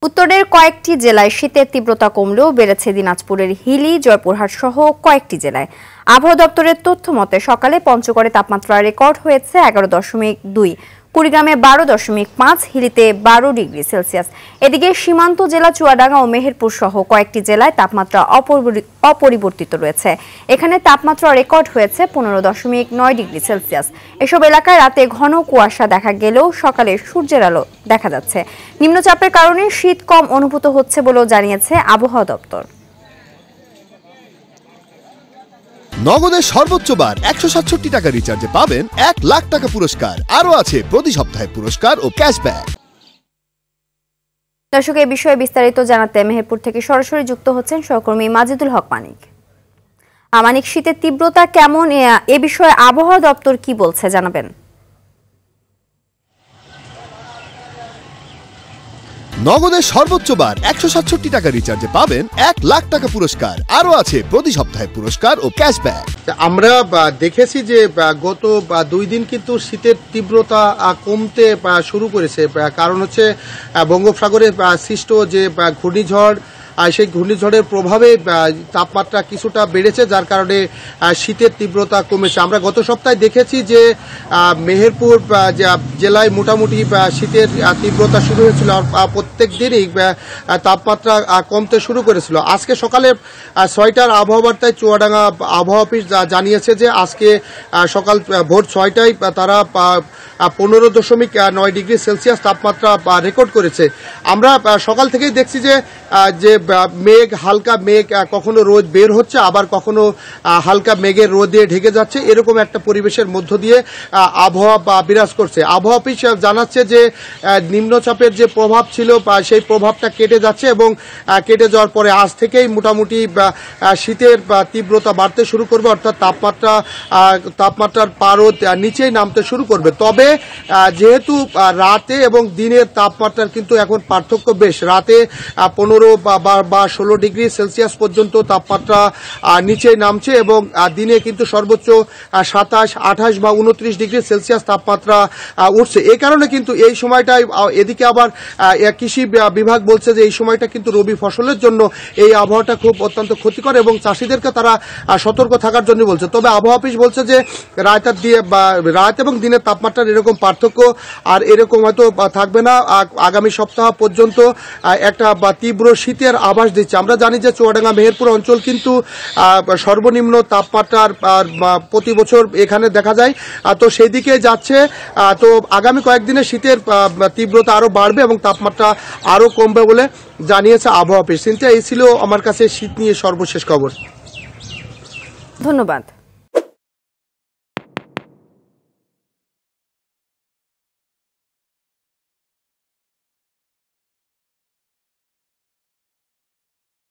উত্তরের কয়েকটি জেলায় শীতের তীব্রতা কমলেও বেড়েছে দিনাজপুরের হিলি, জয়পুরহাট সহ কয়েকটি জেলায়। আবহাওয়া দপ্তরের তথ্য মতে সকালে পঞ্চগড়ে তাপমাত্রা রেকর্ড হয়েছে 11.2, কুড়িগ্রামে 12.5, হিলিতে 12 ডিগ্রি সেলসিয়াস। এদিকে সীমান্ত জেলা চুয়াডাঙ্গা ও মেহেরপুর সহ কয়েকটি জেলায় তাপমাত্রা অপরিবর্তিত রয়েছে। এখানে তাপমাত্রা রেকর্ড হয়েছে 15.9 ডিগ্রি সেলসিয়াস। এসব এলাকায় রাতে ঘন কুয়াশা দেখা গেলেও সকালে সূর্যের আলো দেখা যাচ্ছে। নিম্নচাপের কারণে শীত কম অনুভূত হচ্ছে বলেও জানিয়েছে আবহাওয়া দপ্তর। নগদের সর্বোচ্চ বার 167 টাকা রিচার্জে পাবেন 1 লাখ টাকা পুরস্কার। আরও আছে প্রতি সপ্তাহে পুরস্কার ও ক্যাশব্যাক। দর্শক, এই বিষয়ে বিস্তারিত জানাতে মেহেরপুর থেকে সরাসরি যুক্ত হচ্ছেন সহকর্মী মাজিদুল হক মানিক। মানিক, শীতের তীব্রতা কেমন, এ বিষয়ে আবহাওয়া দপ্তর কি বলছে জানাবেন? নগদের সর্বোচ্চ বার 167 টাকা রিচার্জে পাবেন 1 লাখ টাকা পুরস্কার। আরও আছে প্রতি সপ্তাহে পুরস্কার ও ক্যাশব্যাক। আমরা দেখেছি যে গত 2 দিন কিন্তু শীতের তীব্রতা কমতে শুরু করেছে। কারণ হচ্ছে বঙ্গোপসাগরে সৃষ্ট যে ঘূর্ণিঝড়, সেই ঘূর্ণিঝড়ের প্রভাবে তাপমাত্রা কিছুটা বেড়েছে, যার কারণে শীতের তীব্রতা কমেছে। আমরা গত সপ্তাহে দেখেছি যে মেহেরপুর জেলায় মোটামুটি শীতের তীব্রতা শুরু হয়েছিল, প্রত্যেক দিনই তাপমাত্রা কমতে শুরু করেছিল। আজকে সকালে 6টার আবহাওয়া বার্তায় চুয়াডাঙ্গা আবহাওয়া অফিস জানিয়েছে যে আজকে সকাল ভোর 6টায় তারা 15.9 ডিগ্রি সেলসিয়াস তাপমাত্রা রেকর্ড করেছে। আমরা সকাল থেকেই দেখছি যে মেঘ, হালকা মেঘ, কখনো রোদ বের হচ্ছে, আবার কখনো হালকা মেঘের রোদ দিয়ে ঢেকে যাচ্ছে। এরকম একটা পরিবেশের মধ্য দিয়ে আবহাওয়া বিরাজ করছে। আবহাওয়া অফিস জানাচ্ছে যে নিম্নচাপের যে প্রভাব ছিল সেই প্রভাবটা কেটে যাচ্ছে এবং কেটে যাওয়ার পরে আজ থেকেই মোটামুটি শীতের তীব্রতা বাড়তে শুরু করবে, অর্থাৎ তাপমাত্রার পারদ নিচেই নামতে শুরু করবে। তবে যেহেতু রাতে এবং দিনের তাপমাত্রার কিন্তু এখন পার্থক্য বেশ, রাতে 15 বা 16 ডিগ্রি সেলসিয়াস পর্যন্ত তাপমাত্রা নিচে নামছে এবং দিনে কিন্তু সর্বোচ্চ 27, 28 বা 29 ডিগ্রি সেলসিয়াস তাপমাত্রা উঠছে। এই কারণে কিন্তু এই সময়টায় এদিকে আবার কৃষি বিভাগ বলছে যে এই সময়টা কিন্তু রবি ফসলের জন্য এই আবহাওয়াটা খুব অত্যন্ত ক্ষতিকর এবং চাষিদেরকে তারা সতর্ক থাকার জন্য বলছে। তবে আবহাওয়া অফিস বলছে যে রাত এবং দিনের তাপমাত্রার এরকম পার্থক্য আর এরকম হয়তো থাকবে না। আগামী সপ্তাহ পর্যন্ত একটা তীব্র শীতের আভাস দিচ্ছে। আমরা জানি যে চুয়াডাঙ্গা মেহেরপুর অঞ্চল কিন্তু সর্বনিম্ন তাপমাত্রার প্রতি বছর এখানে দেখা যায়, তো সেই দিকে যাচ্ছে। তো আগামী কয়েকদিনে শীতের তীব্রতা আরো বাড়বে এবং তাপমাত্রা আরো কমবে বলে জানিয়েছে আবহাওয়া অফিস। এই ছিল আমার কাছে শীত নিয়ে সর্বশেষ খবর। ধন্যবাদ।